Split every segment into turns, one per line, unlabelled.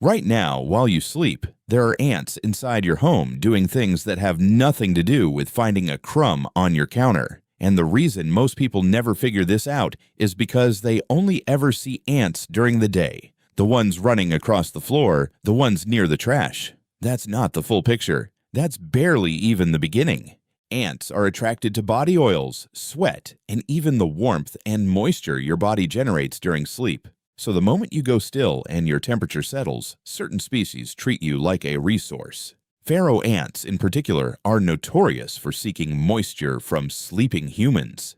Right now, while you sleep, there are ants inside your home doing things that have nothing to do with finding a crumb on your counter. And the reason most people never figure this out is because they only ever see ants during the day. The ones running across the floor, the ones near the trash. That's not the full picture. That's barely even the beginning. Ants are attracted to body oils, sweat, and even the warmth and moisture your body generates during sleep. So the moment you go still and your temperature settles, certain species treat you like a resource. Pharaoh ants, in particular, are notorious for seeking moisture from sleeping humans.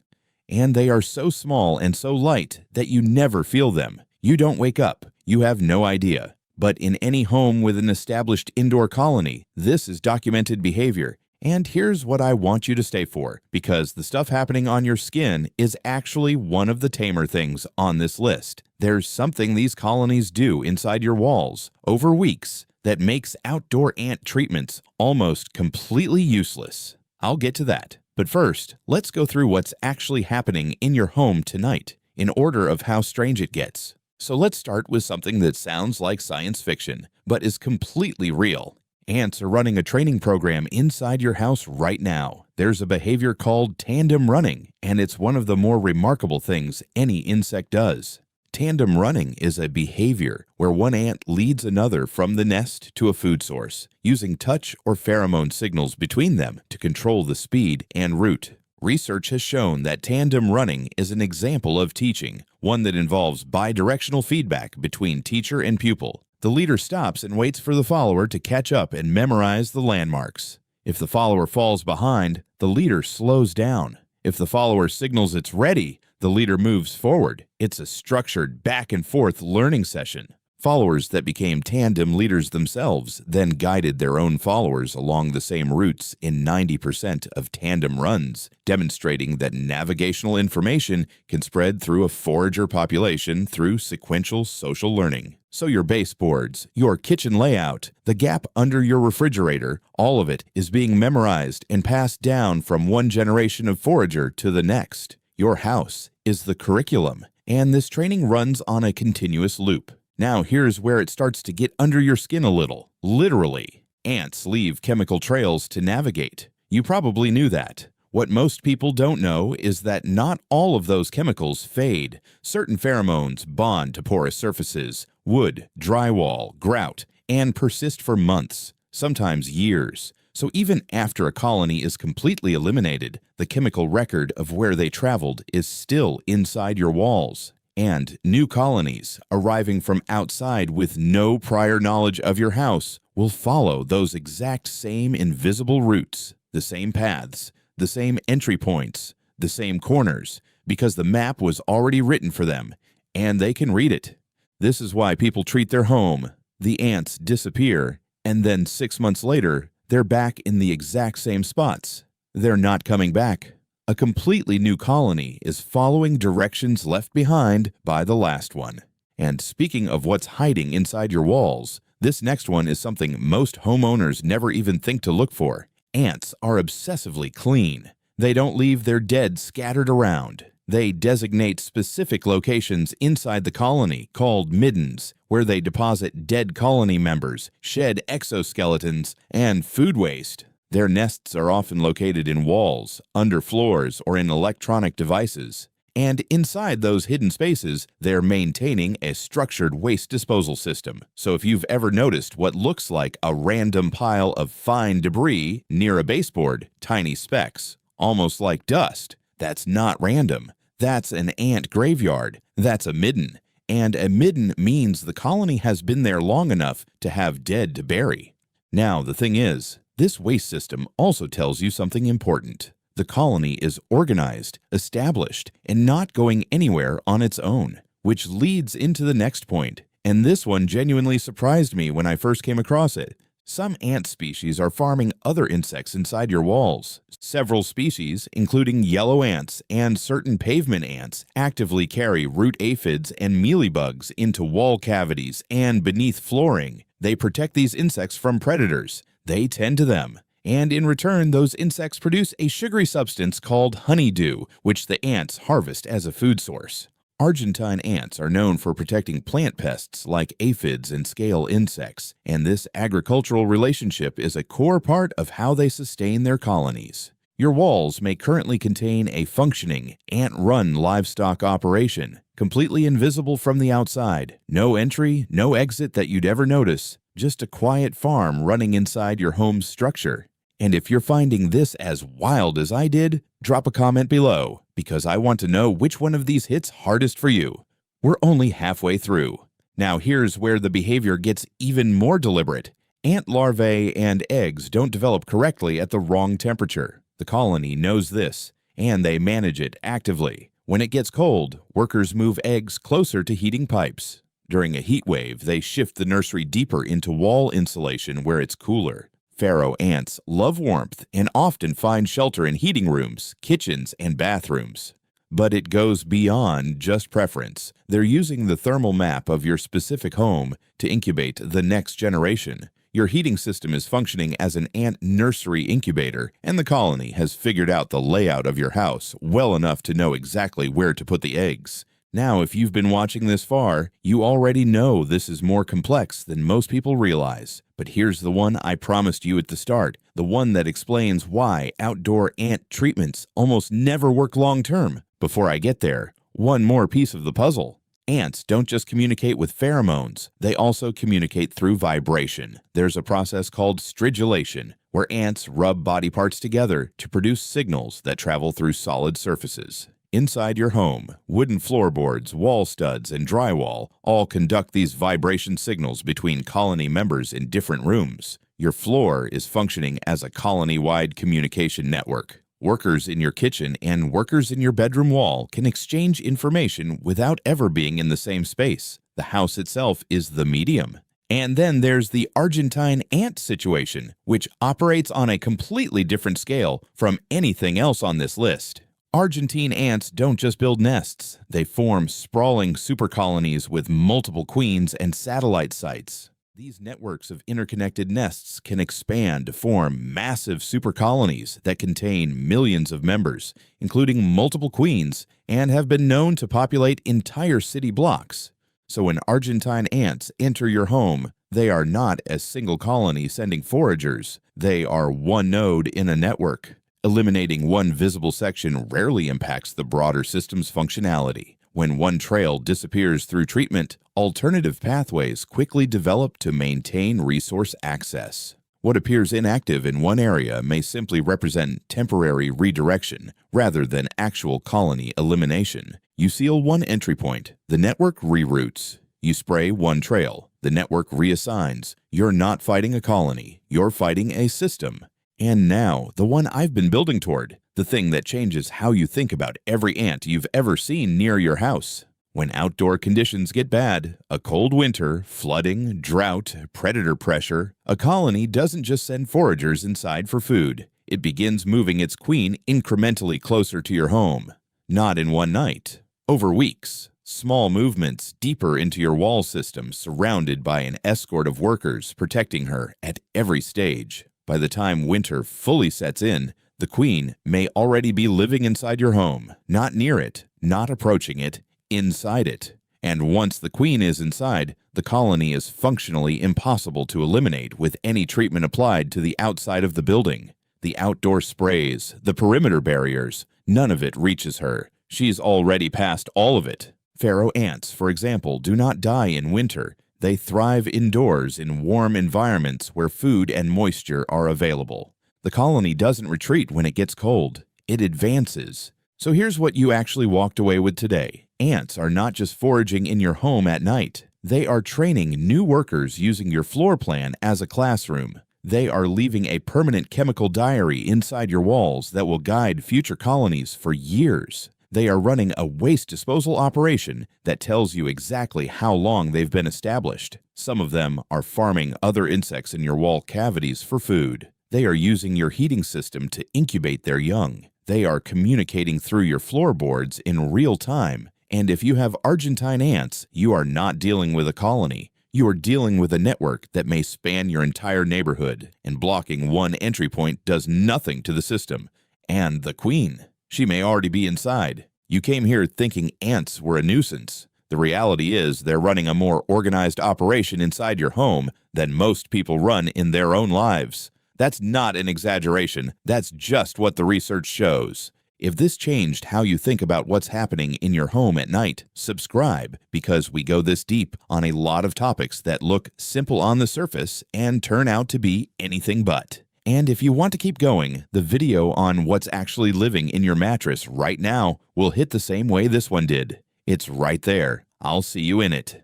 And they are so small and so light that you never feel them. You don't wake up. You have no idea. But in any home with an established indoor colony, this is documented behavior. And here's what I want you to stay for, because the stuff happening on your skin is actually one of the tamer things on this list. There's something these colonies do inside your walls over weeks that makes outdoor ant treatments almost completely useless. I'll get to that. But first, let's go through what's actually happening in your home tonight, in order of how strange it gets. So let's start with something that sounds like science fiction, but is completely real. Ants are running a training program inside your house right now. There's a behavior called tandem running, and it's one of the more remarkable things any insect does. Tandem running is a behavior where one ant leads another from the nest to a food source, using touch or pheromone signals between them to control the speed and route. Research has shown that tandem running is an example of teaching, one that involves bidirectional feedback between teacher and pupil. The leader stops and waits for the follower to catch up and memorize the landmarks. If the follower falls behind, the leader slows down. If the follower signals it's ready, the leader moves forward. It's a structured back-and-forth learning session. Followers that became tandem leaders themselves then guided their own followers along the same routes in 90% of tandem runs, demonstrating that navigational information can spread through a forager population through sequential social learning. So your baseboards, your kitchen layout, the gap under your refrigerator, all of it is being memorized and passed down from one generation of forager to the next. Your house is the curriculum, and this training runs on a continuous loop. Now here's where it starts to get under your skin a little. Literally, ants leave chemical trails to navigate. You probably knew that. What most people don't know is that not all of those chemicals fade. Certain pheromones bond to porous surfaces, wood, drywall, grout, and persist for months, sometimes years. So even after a colony is completely eliminated, the chemical record of where they traveled is still inside your walls. And new colonies, arriving from outside with no prior knowledge of your house, will follow those exact same invisible routes, the same paths, the same entry points, the same corners, because the map was already written for them, and they can read it. This is why people treat their home. The ants disappear, and then 6 months later, they're back in the exact same spots. They're not coming back. A completely new colony is following directions left behind by the last one. And speaking of what's hiding inside your walls, this next one is something most homeowners never even think to look for. Ants are obsessively clean. They don't leave their dead scattered around. They designate specific locations inside the colony called middens, where they deposit dead colony members, shed exoskeletons, and food waste. Their nests are often located in walls, under floors, or in electronic devices. And inside those hidden spaces, they're maintaining a structured waste disposal system. So if you've ever noticed what looks like a random pile of fine debris near a baseboard, tiny specks, almost like dust, that's not random. That's an ant graveyard. That's a midden. And a midden means the colony has been there long enough to have dead to bury. Now, the thing is, this waste system also tells you something important. The colony is organized, established, and not going anywhere on its own, which leads into the next point. And this one genuinely surprised me when I first came across it. Some ant species are farming other insects inside your walls. Several species, including yellow ants and certain pavement ants, actively carry root aphids and mealybugs into wall cavities and beneath flooring. They protect these insects from predators. They tend to them. And in return, those insects produce a sugary substance called honeydew, which the ants harvest as a food source. Argentine ants are known for protecting plant pests like aphids and scale insects, and this agricultural relationship is a core part of how they sustain their colonies. Your walls may currently contain a functioning, ant-run livestock operation, completely invisible from the outside. No entry, no exit that you'd ever notice, just a quiet farm running inside your home's structure. And if you're finding this as wild as I did, drop a comment below, because I want to know which one of these hits hardest for you. We're only halfway through. Now here's where the behavior gets even more deliberate. Ant larvae and eggs don't develop correctly at the wrong temperature. The colony knows this, and they manage it actively. When it gets cold, workers move eggs closer to heating pipes. During a heat wave, they shift the nursery deeper into wall insulation where it's cooler. Pharaoh ants love warmth and often find shelter in heating rooms, kitchens, and bathrooms. But it goes beyond just preference. They're using the thermal map of your specific home to incubate the next generation. Your heating system is functioning as an ant nursery incubator, and the colony has figured out the layout of your house well enough to know exactly where to put the eggs. Now, if you've been watching this far, you already know this is more complex than most people realize. But here's the one I promised you at the start, the one that explains why outdoor ant treatments almost never work long-term. Before I get there, one more piece of the puzzle. Ants don't just communicate with pheromones, they also communicate through vibration. There's a process called stridulation, where ants rub body parts together to produce signals that travel through solid surfaces. Inside your home, wooden floorboards, wall studs, and drywall all conduct these vibration signals between colony members in different rooms. Your floor is functioning as a colony-wide communication network. Workers in your kitchen and workers in your bedroom wall can exchange information without ever being in the same space. The house itself is the medium. And then there's the Argentine ant situation, which operates on a completely different scale from anything else on this list. Argentine ants don't just build nests, they form sprawling supercolonies with multiple queens and satellite sites. These networks of interconnected nests can expand to form massive supercolonies that contain millions of members, including multiple queens, and have been known to populate entire city blocks. So when Argentine ants enter your home, they are not a single colony sending foragers. They are one node in a network. Eliminating one visible section rarely impacts the broader system's functionality. When one trail disappears through treatment, alternative pathways quickly develop to maintain resource access. What appears inactive in one area may simply represent temporary redirection rather than actual colony elimination. You seal one entry point, the network reroutes. You spray one trail, the network reassigns. You're not fighting a colony, you're fighting a system. And now, the one I've been building toward, the thing that changes how you think about every ant you've ever seen near your house. When outdoor conditions get bad, a cold winter, flooding, drought, predator pressure, a colony doesn't just send foragers inside for food. It begins moving its queen incrementally closer to your home. Not in one night, over weeks. Small movements deeper into your wall system surrounded by an escort of workers protecting her at every stage. By the time winter fully sets in, the queen may already be living inside your home, not near it, not approaching it, inside it. And once the queen is inside, the colony is functionally impossible to eliminate with any treatment applied to the outside of the building. The outdoor sprays, the perimeter barriers, none of it reaches her. She's already past all of it. Pharaoh ants, for example, do not die in winter. They thrive indoors in warm environments where food and moisture are available. The colony doesn't retreat when it gets cold. It advances. So here's what you actually walked away with today. Ants are not just foraging in your home at night. They are training new workers using your floor plan as a classroom. They are leaving a permanent chemical diary inside your walls that will guide future colonies for years. They are running a waste disposal operation that tells you exactly how long they've been established. Some of them are farming other insects in your wall cavities for food. They are using your heating system to incubate their young. They are communicating through your floorboards in real time. And if you have Argentine ants, you are not dealing with a colony. You are dealing with a network that may span your entire neighborhood, and blocking one entry point does nothing to the system. And the queen. She may already be inside. You came here thinking ants were a nuisance. The reality is they're running a more organized operation inside your home than most people run in their own lives. That's not an exaggeration. That's just what the research shows. If this changed how you think about what's happening in your home at night, subscribe, because we go this deep on a lot of topics that look simple on the surface and turn out to be anything but. And if you want to keep going, the video on what's actually living in your mattress right now will hit the same way this one did. It's right there. I'll see you in it.